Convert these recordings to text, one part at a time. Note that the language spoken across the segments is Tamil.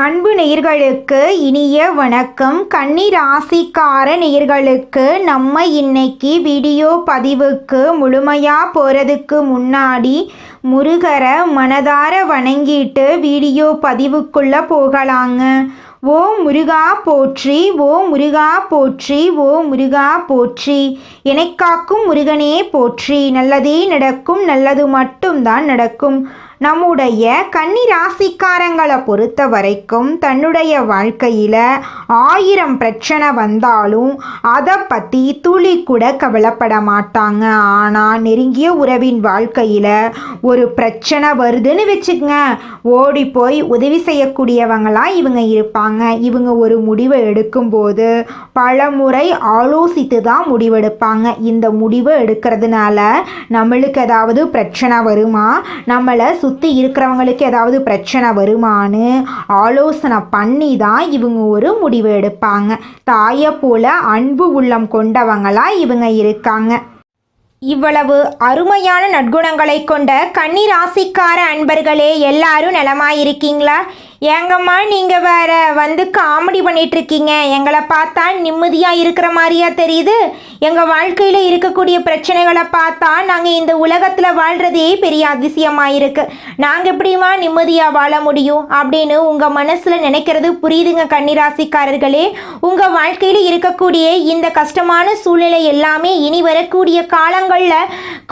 அன்பு நேயர்களுக்கு இனிய வணக்கம். கன்னி ராசிக்கார நேயர்களுக்கு நம்ம இன்னைக்கு வீடியோ பதிவுக்கு முழுமையாக போகிறதுக்கு முன்னாடி முருகரை மனதார வணங்கிட்டு வீடியோ பதிவுக்குள்ளே போகலாங்க. ஓ முருகா போற்றி, ஓ முருகா போற்றி, ஓ முருகா போற்றி, எனக்காக்கும் முருகனே போற்றி. நல்லதே நடக்கும், நல்லது மட்டும்தான் நடக்கும். நம்முடைய கன்னி ராசிக்காரங்களை பொறுத்த வரைக்கும் தன்னுடைய வாழ்க்கையில் 1000 பிரச்சனை வந்தாலும் அதை பற்றி துளி கூட கவலைப்பட மாட்டாங்க. ஆனால் நெருங்கிய உறவின் வாழ்க்கையில் ஒரு பிரச்சனை வருதுன்னு வச்சுக்கங்க, ஓடி போய் உதவி செய்யக்கூடியவங்களாம் இவங்க இருப்பாங்க. இவங்க ஒரு முடிவை எடுக்கும்போது பல முறை ஆலோசித்து தான் முடிவெடுப்பாங்க. இந்த முடிவை எடுக்கிறதுனால நம்மளுக்கு ஏதாவது பிரச்சனை வருமா, நம்மளை சுற்றி இருக்கிறவங்களுக்கு ஏதாவது பிரச்சனை வருமானு ஆலோசனை பண்ணி தான் இவங்க ஒரு முடிவு எடுப்பாங்க. தாயை போல அன்பு உள்ளம் கொண்டவங்களா இவங்க இருக்காங்க. இவ்வளவு அருமையான நற்குணங்களை கொண்ட கன்னி ராசிக்கார அன்பர்களே, எல்லாரும் நலமாயிருக்கீங்களா? ஏங்கம்மா நீங்கள் வேற வந்து காமெடி பண்ணிகிட்ருக்கீங்க, எங்களை பார்த்தா நிம்மதியாக இருக்கிற மாதிரியா தெரியுது? எங்கள் வாழ்க்கையில் இருக்கக்கூடிய பிரச்சனைகளை பார்த்தா நாங்கள் இந்த உலகத்தில் வாழ்கிறதே பெரிய அதிசயமாக இருக்குது, நாங்கள் எப்படிமா நிம்மதியாக வாழ முடியும் அப்படின்னு உங்கள் மனசில் நினைக்கிறது புரியுதுங்க கன்னிராசிக்காரர்களே. உங்கள் வாழ்க்கையில் இருக்கக்கூடிய இந்த கஷ்டமான சூழ்நிலை எல்லாமே இனி வரக்கூடிய காலங்களில்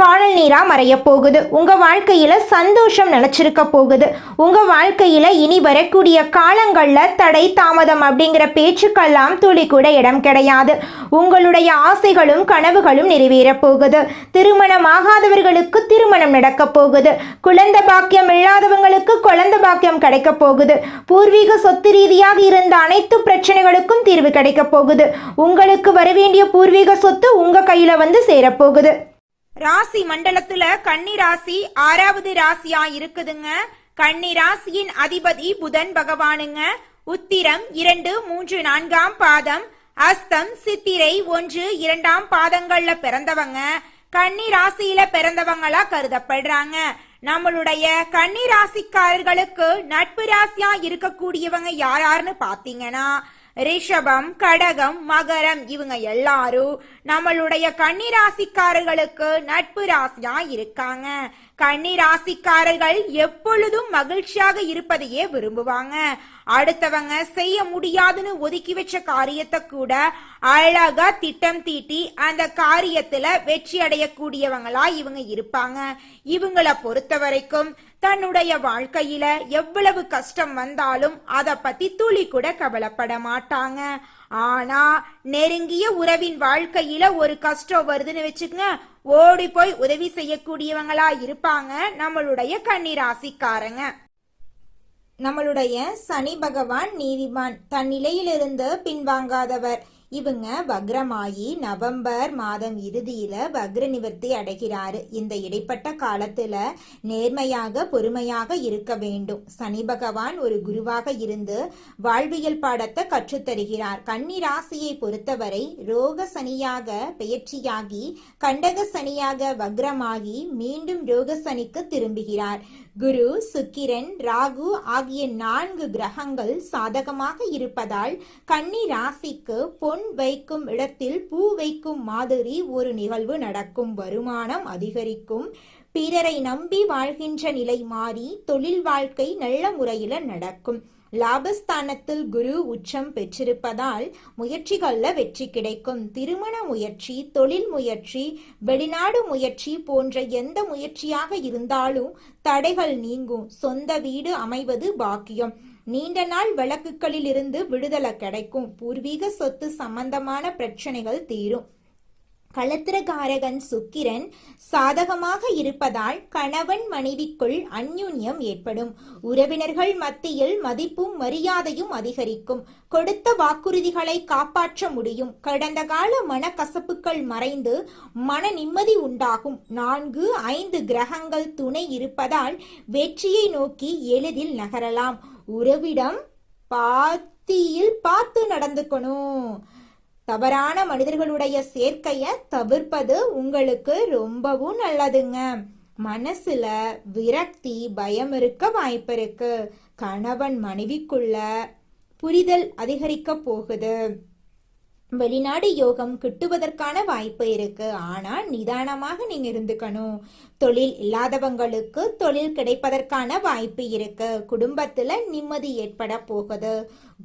காணல் நீராக மறைய போகுது. உங்கள் வாழ்க்கையில் சந்தோஷம் நிலச்சிருக்க போகுது. உங்கள் வாழ்க்கையில் இனி வரக்கூடிய காலங்களில் தடை தாமதம் அப்படிங்கிற பேச்சுக்கெல்லாம் துளி கூட இடம் கிடையாது. உங்களுடைய ஆசைகளும் கனவுகளும் நிறைவேற போகுது. திருமணம் ஆகாதவர்களுக்கு திருமணம் நடக்க போகுது. குழந்தை பாக்கியம் இல்லாதவங்களுக்கு குழந்தை பாக்கியம் கிடைக்க போகுது. பூர்வீக சொத்து ரீதியாக இருந்த அனைத்து பிரச்சனைகளுக்கும் தீர்வு கிடைக்க போகுது. உங்களுக்கு வரவேண்டிய பூர்வீக சொத்து உங்க கையில வந்து சேரப்போகுது. ராசி மண்டலத்துல கன்னி ராசி 6வது ராசியா இருக்குதுங்க. கன்னி ராசியின் அதிபதி புதன் பகவானுங்க. உத்திரம் 2, 3, 4ஆம் பாதம், அஸ்தம், சித்திரை 1, 2ஆம் பாதங்கள்ல பிறந்தவங்க கன்னி ராசியில பிறந்தவங்களா கருதப்படுறாங்க. நம்மளுடைய கன்னி ராசிக்காரர்களுக்கு நட்பு ராசியா இருக்கக்கூடியவங்க யாருன்னு பாத்தீங்கன்னா ரிஷபம், கடகம், மகரம், இவங்க எல்லாரும் நம்மளுடைய கன்னி ராசிக்காரர்களுக்கு நட்பு ராசியா இருக்காங்க. கன்னி ராசிக்காரர்கள் எப்பொழுதும் மகிழ்ச்சியாக இருப்பதையே விரும்புவாங்க. அடுத்தவங்க செய்ய முடியாதுன்னு ஒதுக்கி வச்ச காரியத்தை கூட அழகா திட்டம் தீட்டி அந்த காரியத்துல வெற்றி அடையக்கூடியவங்களா இவங்க இருப்பாங்க. இவங்களை பொறுத்த வரைக்கும் தன்னுடைய வாழ்க்கையில எவ்வளவு கஷ்டம் வந்தாலும் அதை பத்தி துளி கூட கவலைப்பட மாட்டாங்க. ஆனா நெருங்கிய உறவின் வாழ்க்கையில ஒரு கஷ்டம் வருதுன்னு வச்சுக்கங்க, ஓடி போய் உதவி செய்யக்கூடியவங்களா இருப்பாங்க நம்மளுடைய கன்னி ராசிக்காரங்க. நம்மளுடைய சனி பகவான் நீதிமான், தன் நிலையிலிருந்து பின்வாங்காதவர். இவங்க வக்ரமாயி நவம்பர் மாதம் இறுதியில வக்ர நிவர்த்தி அடைகிறாரு. இந்த இடைப்பட்ட காலத்துல நேர்மையாக பொறுமையாக இருக்க வேண்டும். சனி பகவான் ஒரு குருவாக இருந்து வாழ்வியல் பாடத்தை கற்றுத்தருகிறார். கன்னி ராசியை பொறுத்தவரை ரோக சனியாக பெயர்ச்சியாகி கண்டக சனியாக வக்ரமாகி மீண்டும் ரோக சனிக்கு திரும்புகிறார். குரு, சுக்கிரன், ராகு ஆகிய 4 கிரகங்கள் சாதகமாக இருப்பதால் கன்னி ராசிக்கு பொன் வைக்கும் இடத்தில் பூ வைக்கும் மாதிரி ஒரு நிகழ்வு நடக்கும். வருமானம் அதிகரிக்கும். பிறரை நம்பி வாழ்கின்ற நிலை மாறி தொழில் வாழ்க்கை நல்ல முறையில நடக்கும். லாபஸ்தானத்தில் குரு உச்சம் பெற்றிருப்பதால் முயற்சிகள்ல வெற்றி கிடைக்கும். திருமண முயற்சி, தொழில் முயற்சி, வெளிநாடு முயற்சி போன்ற எந்த முயற்சியாக இருந்தாலும் தடைகள் நீங்கும். சொந்த வீடு அமைவது பாக்கியம். நீண்ட நாள் வழக்குகளில் இருந்து விடுதலை கிடைக்கும். பூர்வீக சொத்து சம்பந்தமான பிரச்சனைகள் தீரும். களத்திரகாரகன் சுக்கிரன் சாதகமாக இருப்பதால் கணவன் மனைவிக்குள் அந்யுன்யம் ஏற்படும். உறவினர்கள் மத்தியில் மதிப்பும் மரியாதையும் அதிகரிக்கும். கொடுத்த வாக்குறுதிகளை காப்பாற்ற முடியும். கடந்த கால மனக்கசப்புகள் மறைந்து மன நிம்மதி உண்டாகும். 4, 5 கிரகங்கள் துணை இருப்பதால் வெற்றியை நோக்கி எளிதில் நகரலாம். உறவிடம் பாத்தியில் பார்த்து நடந்துக்கணும். தவறான மனிதர்களுடைய சேர்க்கையை தவிர்ப்பது உங்களுக்கு ரொம்பவும் நல்லதுங்க. மனசுல விரக்தி, பயம் இருக்க வாய்ப்பு இருக்கு. கணவன் மனைவிக்குள்ள புரிதல் அதிகரிக்க போகுது. வெளிநாடு யோகம் கிட்டுவதற்கான வாய்ப்பு இருக்கு. ஆனா நிதானமாக நீங்க இருந்துக்கணும். தொழில் இல்லாதவங்களுக்கு தொழில் கிடைப்பதற்கான வாய்ப்பு இருக்கு. குடும்பத்துல நிம்மதி ஏற்பட போகுது.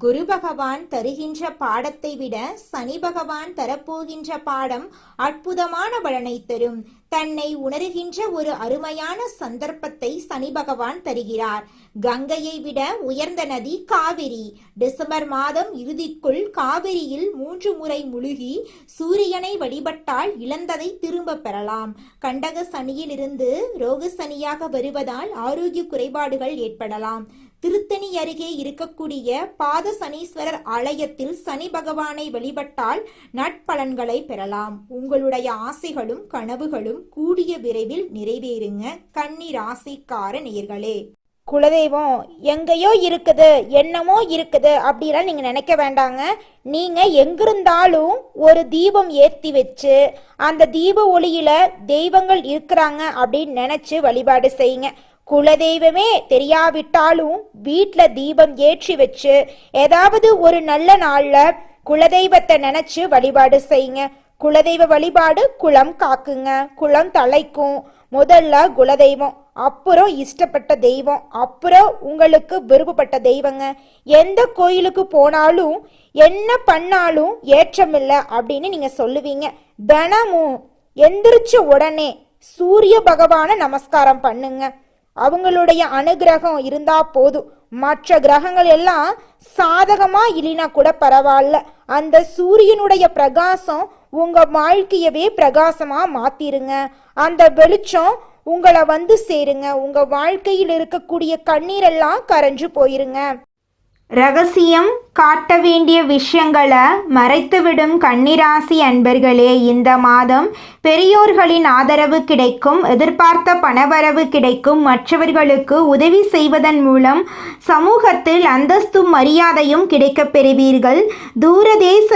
குரு பகவான் தருகின்ற பாடத்தை விட சனி பகவான் தரப்போகின்ற பாடம் அற்புதமான பலனை தரும். தன்னை உணர்கின்ற ஒரு அருமையான சந்தர்ப்பத்தை சனி பகவான் தருகிறார். கங்கையை விட உயர்ந்த நதி காவிரி. டிசம்பர் மாதம் இறுதிக்குள் காவிரியில் 3 முறை முழுகி சூரியனை வழிபட்டால் இழந்ததை திரும்ப பெறலாம். கண்டக சனியில் இருந்து ரோக சனியாக வருவதால் ஆரோக்கிய குறைபாடுகள் ஏற்படலாம். திருத்தணி அருகே இருக்கக்கூடிய பாத சனீஸ்வரர் ஆலயத்தில் சனி பகவானை வழிபட்டால் நட்பலன்களை பெறலாம். உங்களுடைய ஆசைகளும் கனவுகளும் கூடிய விரைவில் நிறைவேறுங்க கன்னி ராசிக்கார நேயர்களே. குலதெய்வம் எங்கேயோ இருக்குது, என்னமோ இருக்குது அப்படிலாம் நீங்க நினைக்க வேண்டாங்க. நீங்க எங்கிருந்தாலும் ஒரு தீபம் ஏற்றி வச்சு அந்த தீப ஒளியில தெய்வங்கள் இருக்கிறாங்க அப்படின்னு நினைச்சு வழிபாடு செய்யுங்க. குலதெய்வமே தெரியாவிட்டாலும் வீட்டில் தீபம் ஏற்றி வச்சு ஏதாவது ஒரு நல்ல நாள்ல குலதெய்வத்தை நினைச்சு வழிபாடு செய்யுங்க. குலதெய்வ வழிபாடு குலம் காக்குங்க, குலம் தலைக்கும். முதல்ல குலதெய்வம், அப்புறம் இஷ்டப்பட்ட தெய்வம், அப்புறம் உங்களுக்கு விருப்பப்பட்ட தெய்வங்க. எந்த கோயிலுக்கு போனாலும் என்ன பண்ணாலும் ஏற்றமில்லை அப்படின்னு நீங்க சொல்லுவீங்க. தினமும் எந்திரிச்ச உடனே சூரிய பகவான நமஸ்காரம் பண்ணுங்க. அவங்களுடைய அனுகிரகம் இருந்தா போதும். மற்ற கிரகங்கள் எல்லாம் சாதகமா இல்லைனா கூட பரவாயில்ல. அந்த சூரியனுடைய பிரகாசம் உங்க வாழ்க்கையவே பிரகாசமா மாத்திருங்க. அந்த வெளிச்சம் உங்களை வந்து சேருங்க. உங்க வாழ்க்கையில் இருக்கக்கூடிய கண்ணீரெல்லாம் கரைஞ்சு போயிருங்க. ரகசியம் காட்ட வேண்டிய விஷயங்களை மறைத்துவிடும் கன்னிராசி அன்பர்களே, இந்த மாதம் பெரியோர்களின் ஆதரவு கிடைக்கும். எதிர்பார்த்த பணவரவு கிடைக்கும். மற்றவர்களுக்கு உதவி செய்வதன் மூலம் சமூகத்தில் அந்தஸ்தும் மரியாதையும் கிடைக்கப் பெறுவீர்கள். தூரதேச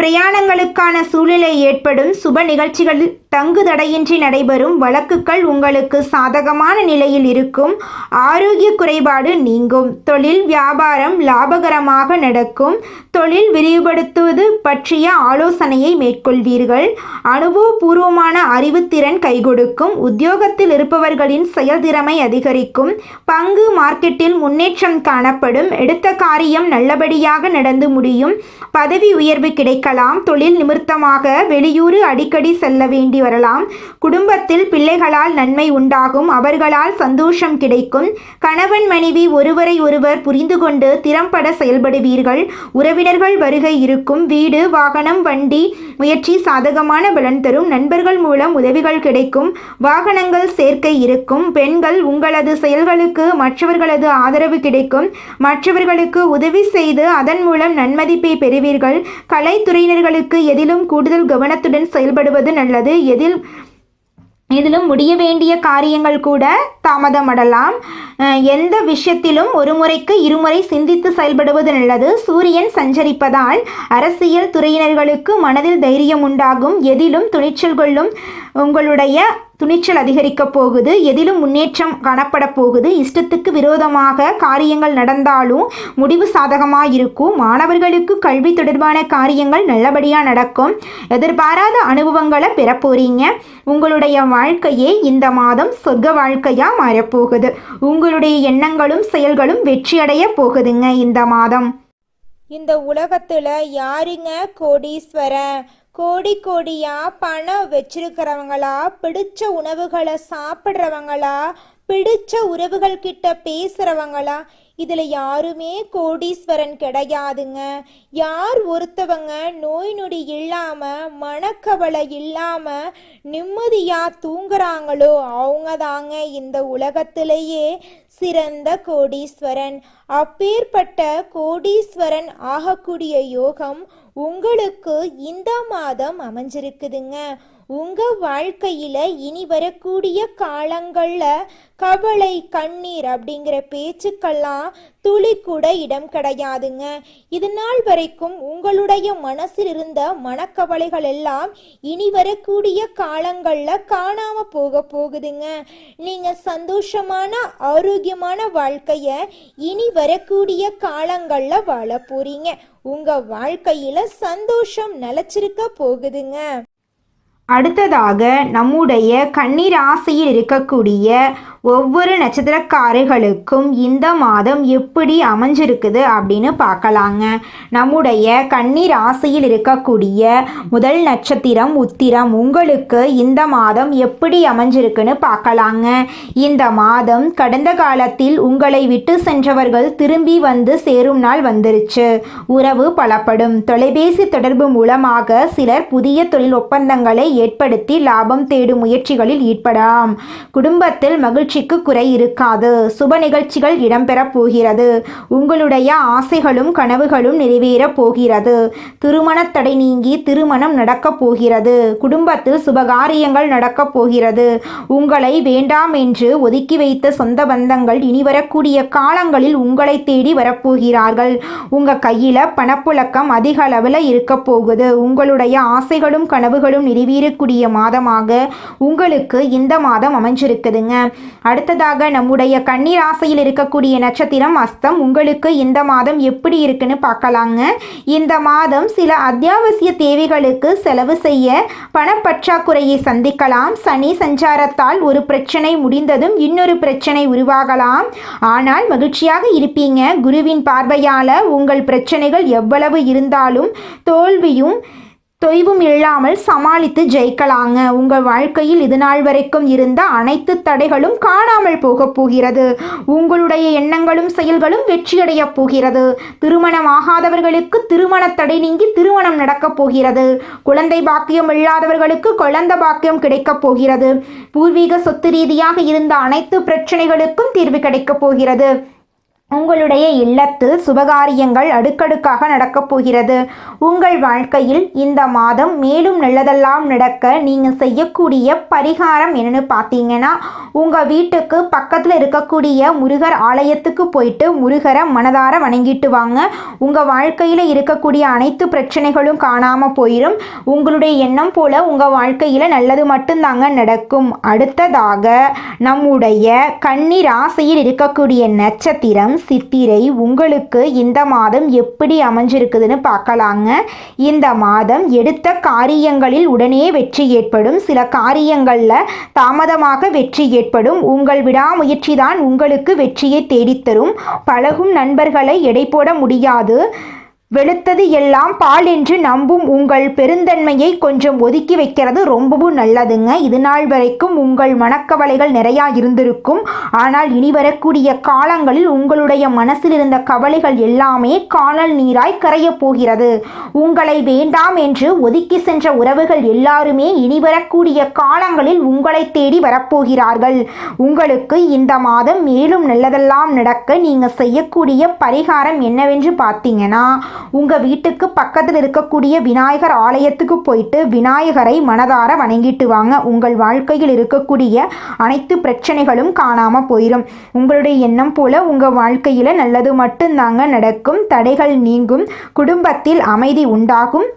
பிரயாணங்களுக்கான சூழ்நிலை ஏற்படும். சுப நிகழ்ச்சிகள் தங்குதடையின்றி நடைபெறும். வழக்குகள் உங்களுக்கு சாதகமான நிலையில் இருக்கும். ஆரோக்கிய குறைபாடு நீங்கும். தொழில் வியாபாரம் லாபகரமாக நடக்கும். தொழில் விரிவுபடுத்துவது பற்றிய ஆலோசனையை மேற்கொள்வீர்கள். அனுபவபூர்வமான அறிவுத்திறன் கைகொடுக்கும். உத்தியோகத்தில் இருப்பவர்களின் செயல்திறமை அதிகரிக்கும். பங்கு மார்க்கெட்டில் முன்னேற்றம் காணப்படும். எடுத்த காரியம் நல்லபடியாக நடந்து முடியும். பதவி உயர்வு கிடைக்கலாம். தொழில் நிமித்தமாக வெளியூர் அடிக்கடி செல்ல வேண்டி வரலாம். குடும்பத்தில் பிள்ளைகளால் நன்மை உண்டாகும். அவர்களால் சந்தோஷம் கிடைக்கும். கணவன் மனைவி ஒருவரை ஒருவர் புரிந்து கொண்டு திறம்பட செயல்படுவீர்கள். உறவினர்கள் வருகை இருக்கும். வீடு வாகனம் வண்டி முயற்சி சாதகமான பலன் தரும். நண்பர்கள் மூலம் உதவிகள் கிடைக்கும். வாகனங்கள் சேர்க்கை இருக்கும். பெண்கள் உங்களது செயல்களுக்கு மற்றவர்களது ஆதரவு கிடைக்கும். மற்றவர்களுக்கு உதவி செய்து அதன் மூலம் நன்மதிப்பை பெறுவீர்கள். கலைத்துறையினர்களுக்கு எதிலும் கூடுதல் கவனத்துடன் செயல்படுவது நல்லது. எதிலும் முடிய வேண்டிய காரியங்கள் கூட தாமதமடலாம். எந்த விஷயத்திலும் ஒரு முறைக்கு இருமுறை சிந்தித்து செயல்படுவது நல்லது. சூரியன் சஞ்சரிப்பதால் அரசியல் துறையினர்களுக்கு மனதில் தைரியம் உண்டாகும். எதிலும் துணிச்சல் கொள்ளும். உங்களுடைய துணிச்சல் அதிகரிக்க போகுது. எதிலும் முன்னேற்றம் காணப்பட போகுது. இஷ்டத்துக்கு விரோதமாக காரியங்கள் நடந்தாலும் முடிவு சாதகமாக இருக்கும். மாணவர்களுக்கு கல்வி தொடர்பான காரியங்கள் நல்லபடியாக நடக்கும். எதிர்பாராத அனுபவங்களை பெற போறீங்க. உங்களுடைய வாழ்க்கையே இந்த மாதம் சொர்க்க வாழ்க்கையாக மாறப்போகுது. உங்களுடைய எண்ணங்களும் செயல்களும் வெற்றியடைய போகுதுங்க இந்த மாதம். இந்த உலகத்துல யாருங்க கோடீஸ்வரன்? கோடியா பணம் வச்சிருக்கிறவங்களா, பிடிச்ச உணவுகளை சாப்பிட்றவங்களா, பிடிச்ச உறவுகள் கிட்ட பேசுறவங்களா? இதுல யாருமே கோடீஸ்வரன் கிடையாதுங்க. யார் ஒருத்தவங்க நோய் நொடி இல்லாம மனக்கவலை இல்லாம நிம்மதியா தூங்குறாங்களோ அவங்க தாங்க இந்த உலகத்திலேயே சிறந்த கோடீஸ்வரன். அப்பேற்பட்ட கோடீஸ்வரன் ஆகக்கூடிய யோகம் உங்களுக்கு இந்த மாதம் அமைஞ்சிருக்குதுங்க. உங்கள் வாழ்க்கையில் இனி வரக்கூடிய காலங்களில் கவலை கண்ணீர் அப்படிங்கிற பேச்சுக்கெல்லாம் துளி கூட இடம் கிடையாதுங்க. இது நாள் வரைக்கும் உங்களுடைய மனசில் இருந்த மனக்கவலைகள் எல்லாம் இனி வரக்கூடிய காலங்களில் காணாம போகுதுங்க. நீங்கள் சந்தோஷமான ஆரோக்கியமான வாழ்க்கையை இனி வரக்கூடிய காலங்களில் வாழ போறீங்க. உங்கள் வாழ்க்கையில் சந்தோஷம் நிலைச்சிருக்க போகுதுங்க. அடுத்ததாக நம்முடைய கன்னி ராசியில் இருக்கக்கூடிய ஒவ்வொரு நட்சத்திரக்காரர்களுக்கும் இந்த மாதம் எப்படி அமைஞ்சிருக்குது அப்படின்னு பார்க்கலாங்க. நம்முடைய கன்னி ராசியில் இருக்கக்கூடிய முதல் நட்சத்திரம் உத்திரம். உங்களுக்கு இந்த மாதம் எப்படி அமைஞ்சிருக்குன்னு பார்க்கலாங்க. இந்த மாதம் கடந்த காலத்தில் உங்களை விட்டு சென்றவர்கள் திரும்பி வந்து சேரும் நாள் வந்துருச்சு. உறவு பலப்படும். தொலைபேசி தொடர்பு மூலமாக சிலர் புதிய தொழில் ஒப்பந்தங்களை ஏற்படுத்தி லாபம் தேடும் முயற்சிகளில் ஈடுபடலாம். குடும்பத்தில் மகிழ்ச்சிக்கு குறை இருக்காது. சுப நிகழ்ச்சிகள் இடம்பெறப் போகிறது. உங்களுடைய ஆசைகளும் கனவுகளும் நிறைவேறப் போகிறது. திருமண தடை நீங்கி திருமணம் நடக்கப் போகிறது. குடும்பத்தில் சுபகாரியங்கள் நடக்கப் போகிறது. உங்களை வேண்டாம் என்று ஒதுக்கி வைத்த சொந்த பந்தங்கள் இனி வரக்கூடிய காலங்களில் உங்களை தேடி வரப்போகிறார்கள். உங்க கையில பணப்புழக்கம் அதிக அளவில் இருக்க போகுது. உங்களுடைய ஆசைகளும் கனவுகளும் நிறைவேறக்கூடிய மாதமாக உங்களுக்கு இந்த மாதம் அமைஞ்சிருக்குதுங்க. அடுத்ததாக நம்முடைய கன்னி ராசியில் இருக்கக்கூடிய நட்சத்திரம் அஸ்தம். உங்களுக்கு இந்த மாதம் எப்படி இருக்குன்னு பார்க்கலாங்க. இந்த மாதம் சில அத்தியாவசிய தேவைகளுக்கு செலவு செய்ய பணப்பற்றாக்குறையை சந்திக்கலாம். சனி சஞ்சாரத்தால் ஒரு பிரச்சனை முடிந்ததும் இன்னொரு பிரச்சனை உருவாகலாம். ஆனால் மகிழ்ச்சியாக இருப்பீங்க. குருவின் பார்வையால் உங்கள் பிரச்சனைகள் எவ்வளவு இருந்தாலும் தோல்வியும் தொய்வும் இல்லாமல் சமாளித்து ஜெயிக்கலாங்க. உங்கள் வாழ்க்கையில் இது நாள் வரைக்கும் இருந்த அனைத்து தடைகளும் காணாமல் போகப் போகிறது. உங்களுடைய எண்ணங்களும் செயல்களும் வெற்றியடைய போகிறது. திருமணமாகாதவர்களுக்கு திருமண தடை நீங்கி திருமணம் நடக்கப் போகிறது. குழந்தை பாக்கியம் இல்லாதவர்களுக்கு குழந்தை பாக்கியம் கிடைக்கப் போகிறது. பூர்வீக சொத்து ரீதியாக இருந்த அனைத்து பிரச்சனைகளுக்கும் தீர்வு கிடைக்கப் போகிறது. உங்களுடைய இல்லத்தில் சுபகாரியங்கள் அடுக்கடுக்காக நடக்கப் போகிறது. உங்கள் வாழ்க்கையில் இந்த மாதம் மேலும் நல்லதெல்லாம் நடக்க நீங்கள் செய்யக்கூடிய பரிகாரம் என்னன்னு பார்த்தீங்கன்னா, உங்கள் வீட்டுக்கு பக்கத்தில் இருக்கக்கூடிய முருகர் ஆலயத்துக்கு போயிட்டு முருகரை மனதார வணங்கிட்டு வாங்க. உங்கள் வாழ்க்கையில் இருக்கக்கூடிய அனைத்து பிரச்சனைகளும் காணாமல் போயிடும். உங்களுடைய எண்ணம் போல உங்கள் வாழ்க்கையில் நல்லது மட்டும்தாங்க நடக்கும். அடுத்ததாக நம்முடைய கன்னி ராசியில் இருக்கக்கூடிய நட்சத்திரம் சித்திரை. உங்களுக்கு இந்த மாதம் எப்படி அமைஞ்சிருக்குதுன்னு பார்க்கலாங்க. இந்த மாதம் எடுத்த காரியங்களில் உடனே வெற்றி ஏற்படும். சில காரியங்களில் தாமதமாக வெற்றி ஏற்படும். உங்கள் விடாமுயற்சி தான் உங்களுக்கு வெற்றியை தேடித்தரும். பழகும் நண்பர்களை எடை போட முடியாது. வெளுத்தது எல்லாம் பால் என்று நம்பும் உங்கள் பெருந்தன்மையை கொஞ்சம் ஒதுக்கி வைக்கிறது ரொம்பவும் நல்லதுங்க. இது நாள் வரைக்கும் உங்கள் மனக்கவலைகள் நிறையா இருந்திருக்கும். ஆனால் இனி வரக்கூடிய காலங்களில் உங்களுடைய மனசில் இருந்த கவலைகள் எல்லாமே காணல் நீராய் கரையப் போகிறது. உங்களை வேண்டாம் என்று ஒதுக்கி சென்ற உறவுகள் எல்லாருமே இனி வரக்கூடிய காலங்களில் உங்களை தேடி வரப்போகிறார்கள். உங்களுக்கு இந்த மாதம் மேலும் நல்லதெல்லாம் நடக்க நீங்கள் செய்யக்கூடிய பரிகாரம் என்னவென்று பார்த்தீங்கன்னா, உங்கள் வீட்டுக்கு பக்கத்தில் இருக்கக்கூடிய விநாயகர் ஆலயத்துக்கு போயிட்டு விநாயகரை மனதார வணங்கிட்டு வாங்க. உங்கள் வாழ்க்கையில் இருக்கக்கூடிய அனைத்து பிரச்சனைகளும் காணாமல் போயிடும். உங்களுடைய எண்ணம் போல உங்கள் வாழ்க்கையில் நல்லது மட்டும்தாங்க நடக்கும். தடைகள் நீங்கும். குடும்பத்தில் அமைதி உண்டாகும்.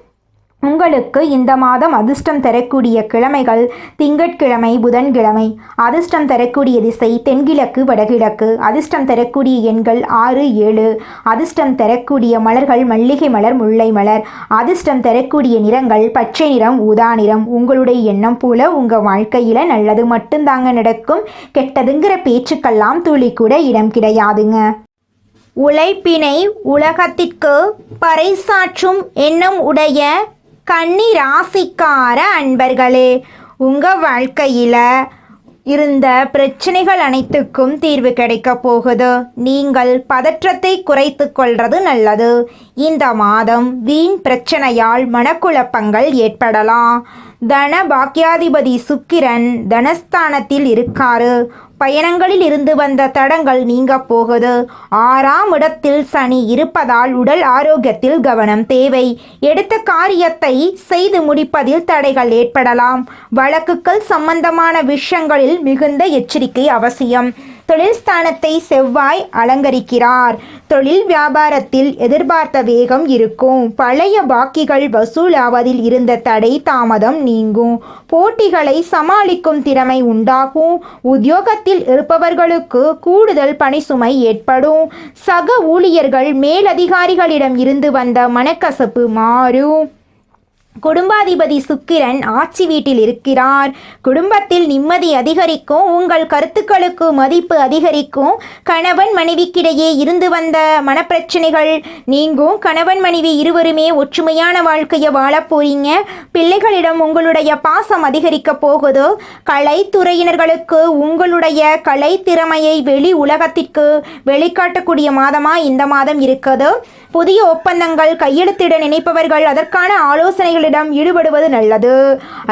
உங்களுக்கு இந்த மாதம் அதிர்ஷ்டம் தரக்கூடிய கிழமைகள் திங்கட்கிழமை, புதன்கிழமை. அதிர்ஷ்டம் தரக்கூடிய திசை தென்கிழக்கு, வடகிழக்கு. அதிர்ஷ்டம் தரக்கூடிய எண்கள் 6, 7. அதிர்ஷ்டம் தரக்கூடிய மலர்கள் மல்லிகை மலர், முல்லை மலர். அதிர்ஷ்டம் தரக்கூடிய நிறங்கள் பச்சை நிறம், ஊதா நிறம். உங்களுடைய எண்ணம் போல உங்கள் வாழ்க்கையில் நல்லது மட்டும்தாங்க நடக்கும். கெட்டதுங்கிற பேச்சுக்கெல்லாம் துளி கூட இடம் கிடையாதுங்க. உழைப்பினை உலகத்திற்கு பறைசாற்றும் எண்ணம் உடைய கன்னி ராசிக்கார அன்பர்களே, உங்கள் வாழ்க்கையில் இருந்த பிரச்சனைகள் அனைத்துக்கும் தீர்வு கிடைக்க போகுது. நீங்கள் பதற்றத்தை குறைத்து கொள்வது நல்லது. இந்த மாதம் வீண் பிரச்சனையால் மனக்குழப்பங்கள் ஏற்படலாம். தன பாக்கியாதிபதி சுக்கிரன் தனஸ்தானத்தில் இருக்காரு. பயணங்களில் இருந்து வந்த தடங்கள் நீங்க போகுது. 6ஆம் இடத்தில் சனி இருப்பதால் உடல் ஆரோக்கியத்தில் கவனம் தேவை. எடுத்த காரியத்தை செய்து முடிப்பதில் தடைகள் ஏற்படலாம். வழக்குகள் சம்பந்தமான விஷயங்களில் மிகுந்த எச்சரிக்கை அவசியம். தொழில் ஸ்தானத்தை செவ்வாய் அலங்கரிக்கிறார். தொழில் வியாபாரத்தில் எதிர்பார்த்த வேகம் இருக்கும். பழைய பாக்கிகள் வசூலாவதில் இருந்த தடை தாமதம் நீங்கும். போட்டிகளை சமாளிக்கும் திறமை உண்டாகும். உத்தியோகத்தில் இருப்பவர்களுக்கு கூடுதல் பணிசுமை ஏற்படும். சக ஊழியர்கள் மேலதிகாரிகளிடம் இருந்து வந்த மனக்கசப்பு மாறும். குடும்பாதிபதி சுக்கிரன் ஆட்சி வீட்டில் இருக்கிறார். குடும்பத்தில் நிம்மதி அதிகரிக்கும். உங்கள் கருத்துக்களுக்கு மதிப்பு அதிகரிக்கும். கணவன் மனைவிக்கிடையே இருந்து வந்த மனப்பிரச்சனைகள் நீங்கும். கணவன் மனைவி இருவருமே ஒற்றுமையான வாழ்க்கையை வாழப் போறீங்க. பிள்ளைகளிடம் உங்களுடைய பாசம் அதிகரிக்க போகுது. கலைத்துறையினர்களுக்கு உங்களுடைய கலை திறமையை வெளி உலகத்திற்கு வெளிக்காட்டக்கூடிய மாதமாக இந்த மாதம் இருக்குது. புதிய ஒப்பந்தங்கள் கையெழுத்திட நினைப்பவர்கள் அதற்கான ஆலோசனைகளிடம் ஈடுபடுவது நல்லது.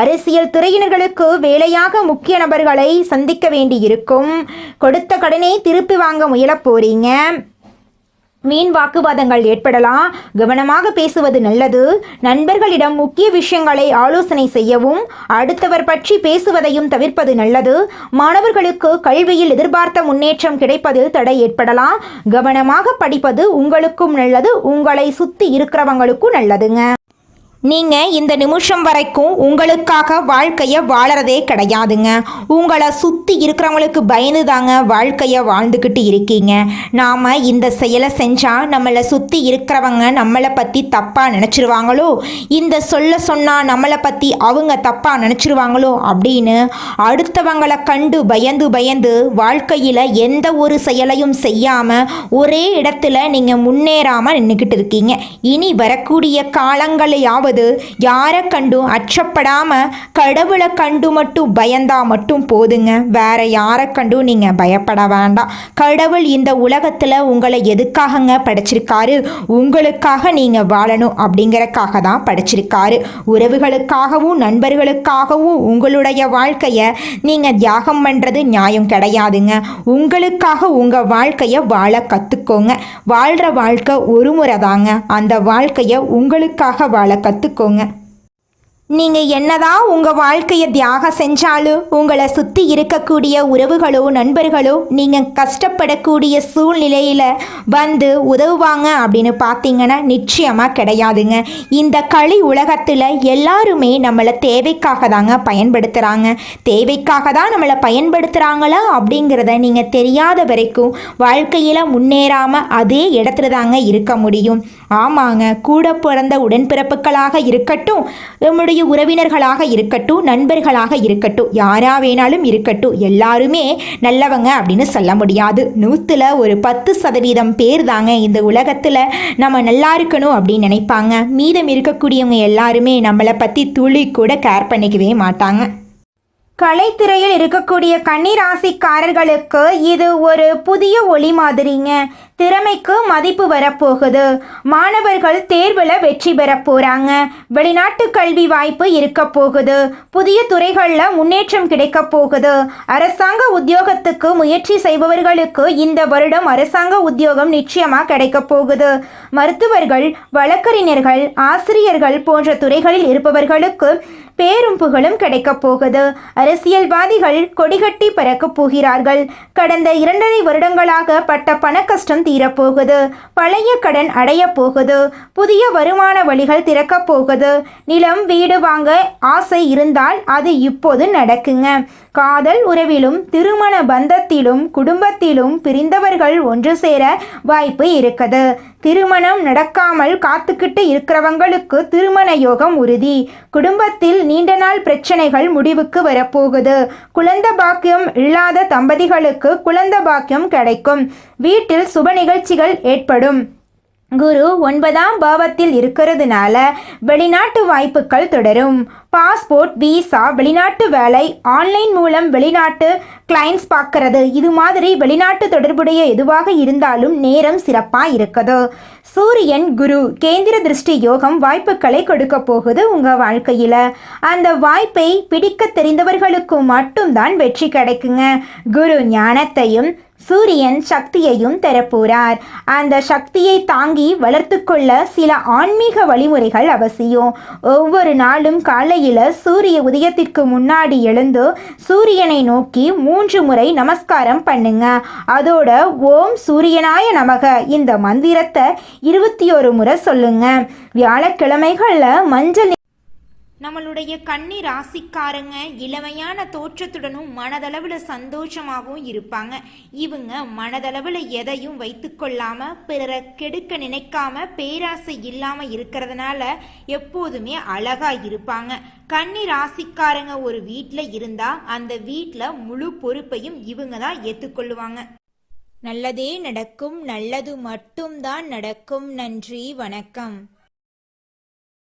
அரசியல் துறையினர்களுக்கு வேலையாக முக்கிய நபர்களை சந்திக்க வேண்டியிருக்கும். கொடுத்த கடனை திருப்பி வாங்க முயலப் போறீங்க. வீண் வாக்குவாதங்கள் ஏற்படலாம். கவனமாக பேசுவது நல்லது. நண்பர்களிடம் முக்கிய விஷயங்களை ஆலோசனை செய்யவும் அடுத்தவர் பற்றி பேசுவதையும் தவிர்ப்பது நல்லது. மாணவர்களுக்கு கல்வியில் எதிர்பார்த்த முன்னேற்றம் கிடைப்பதில் தடை ஏற்படலாம். கவனமாக படிப்பது உங்களுக்கும் நல்லது, உங்களை சுற்றி இருக்கிறவங்களுக்கும் நல்லதுங்க. நீங்கள் இந்த நிமிஷம் வரைக்கும் உங்களுக்காக வாழ்க்கையை வாழறதே கிடையாதுங்க. உங்களை சுற்றி இருக்கிறவங்களுக்கு பயந்து தாங்க வாழ்க்கையை வாழ்ந்துக்கிட்டு இருக்கீங்க. நாம் இந்த செயலை செஞ்சால் நம்மளை சுற்றி இருக்கிறவங்க நம்மளை பற்றி தப்பாக நினச்சிருவாங்களோ, இந்த சொன்னால் நம்மளை பற்றி அவங்க தப்பாக நினச்சிருவாங்களோ அப்படின்னு அடுத்தவங்களை கண்டு பயந்து வாழ்க்கையில் எந்த ஒரு செயலையும் செய்யாமல் ஒரே இடத்துல நீங்கள் முன்னேறாமல் நின்றுக்கிட்டு இருக்கீங்க. இனி வரக்கூடிய காலங்களையாவது யாரை கண்டும் அச்சப்படாம கடவுளை கண்டு மட்டும் பயந்தா மட்டும் போதுங்க. வேற யாரை கண்டும் நீங்க பயப்பட வேண்டாம். கடவுள் இந்த உலகத்துல உங்களை எதுக்காகங்க படைச்சிருக்காரு? உங்களுக்காக நீங்க வாழணும் அப்படிங்கறக்காக தான் படைச்சிருக்காரு. உறவுகளுக்காகவும் நண்பர்களுக்காகவும் உங்களுடைய வாழ்க்கைய நீங்க தியாகம் பண்றது நியாயம் கிடையாதுங்க. உங்களுக்காக உங்க வாழ்க்கைய வாழ கத்துக்கோங்க. வாழ்ற வாழ்க்கை ஒரு முறை தாங்க. அந்த வாழ்க்கைய உங்களுக்காக வாழ கத்துக்கோங்க. நீங்கள் என்னதான் உங்கள் வாழ்க்கையை தியாகம் செஞ்சாலும் உங்களை சுற்றி இருக்கக்கூடிய உறவுகளோ நண்பர்களோ நீங்கள் கஷ்டப்படக்கூடிய சூழ்நிலையில் வந்து உதவுவாங்க அப்படின்னு பார்த்தீங்கன்னா நிச்சயமாக கிடையாதுங்க. இந்த களி உலகத்தில் எல்லாருமே நம்மளை தேவைக்காக தாங்க பயன்படுத்துகிறாங்க. தேவைக்காக தான் நம்மளை பயன்படுத்துகிறாங்களா அப்படிங்கிறத நீங்கள் தெரியாத வரைக்கும் வாழ்க்கையில் முன்னேறாமல் அதே இடத்துல தாங்க இருக்க முடியும். ஆமாங்க, கூட பிறந்த உடன்பிறப்புகளாக இருக்கட்டும், நம்முடைய உறவினர்களாக இருக்கட்டும், நண்பர்களாக இருக்கட்டும், யாரா வேணாலும் இருக்கட்டும், எல்லாருமே நல்லவங்க அப்படின்னு சொல்ல முடியாது. 100ல் ஒரு 10% பேர் தாங்க இந்த உலகத்தில் நம்ம நல்லா இருக்கணும் அப்படின்னு நினைப்பாங்க. மீதம் இருக்கக்கூடியவங்க எல்லாருமே நம்மளை பற்றி துளி கூட கேர் பண்ணிக்கவே மாட்டாங்க. கலைத்துறையில் இருக்கக்கூடிய கன்னிராசிக்காரர்களுக்கு இது ஒரு புதிய ஒளி மாதிரிங்க. திறமைக்கு மதிப்பு வரப்போகுது. மாணவர்கள் தேர்வில் வெற்றி பெற போகிறாங்க. வெளிநாட்டு கல்வி வாய்ப்பு இருக்க போகுது. புதிய துறைகளில் முன்னேற்றம் கிடைக்க போகுது. அரசாங்க உத்தியோகத்துக்கு முயற்சி செய்பவர்களுக்கு இந்த வருடம் அரசாங்க உத்தியோகம் நிச்சயமாக கிடைக்க போகுது. மருத்துவர்கள், வழக்கறிஞர்கள், ஆசிரியர்கள் போன்ற துறைகளில் இருப்பவர்களுக்கு பேரும் புகழும் கிடைக்கப் போகுது. அரசியல்வாதிகள் கொடிகட்டி பறக்கப் போகிறார்கள். கடந்த 2.5 வருடங்களாக பட்ட பண கஷ்டம் தீரப்போகுது. பழைய கடன் அடைய போகுது. புதிய வருமான வழிகள் திறக்கப் போகுது. நிலம், வீடு வாங்க ஆசை இருந்தால் அது இப்போது நடக்குங்க. காதல் உறவிலும் திருமண பந்தத்திலும் குடும்பத்திலும் பிரிந்தவர்கள் ஒன்று சேர வாய்ப்பு இருக்குது. திருமணம் நடக்காமல் காத்துக்கிட்டு இருக்கிறவங்களுக்கு திருமண யோகம் உறுதி. குடும்பத்தில் நீண்ட நாள் பிரச்சனைகள் முடிவுக்கு வரப்போகுது. குழந்தை பாக்கியம் இல்லாத தம்பதிகளுக்கு குழந்தை பாக்கியம் கிடைக்கும். வீட்டில் சுப நிகழ்ச்சிகள் ஏற்படும். குரு 9ஆம் பாவத்தில் இருக்கிறதுனால வெளிநாட்டு வாய்ப்புகள் தொடரும். பாஸ்போர்ட், விசா, வெளிநாட்டு வேலை, ஆன்லைன் மூலம் வெளிநாட்டு கிளைண்ட்ஸ் பார்க்கறது, இது மாதிரி வெளிநாட்டு தொடர்புடைய எதுவாக இருந்தாலும் நேரம் சிறப்பாக இருக்குது. சூரியன் குரு கேந்திர திருஷ்டி யோகம் வாய்ப்புகளை கொடுக்க போகுது உங்கள் வாழ்க்கையில். அந்த வாய்ப்பை பிடிக்க தெரிந்தவர்களுக்கு மட்டும்தான் வெற்றி கிடைக்குங்க. குரு ஞானத்தையும் சூரியன் சக்தியையும் தரப்போறார். அந்த சக்தியை தாங்கி வளர்த்து கொள்ள சில ஆன்மீக வழிமுறைகள் அவசியம். ஒவ்வொரு நாளும் காலையில் சூரிய உதயத்திற்கு முன்னாடி எழுந்து சூரியனை நோக்கி 3 முறை நமஸ்காரம் பண்ணுங்க. அதோட ஓம் சூரியனாய நமக இந்த மந்திரத்தை 21 முறை சொல்லுங்க. வியாழக்கிழமைகளில் மஞ்சள் நம்மளுடைய கன்னி ராசிக்காரங்க இளமையான தோற்றத்துடனும் மனதளவில் சந்தோஷமாகவும் இருப்பாங்க. இவங்க மனதளவில் எதையும் வைத்து கொள்ளாம பிறரை கெடுக்க நினைக்காம பேராசை இல்லாம இருக்கிறதுனால எப்போதுமே அழகா இருப்பாங்க. கன்னி ராசிக்காரங்க ஒரு வீட்டில் இருந்தா அந்த வீட்டில் முழு பொறுப்பையும் இவங்க தான் ஏற்றுக்கொள்ளுவாங்க. நல்லதே நடக்கும், நல்லது மட்டும்தான் நடக்கும். நன்றி, வணக்கம்.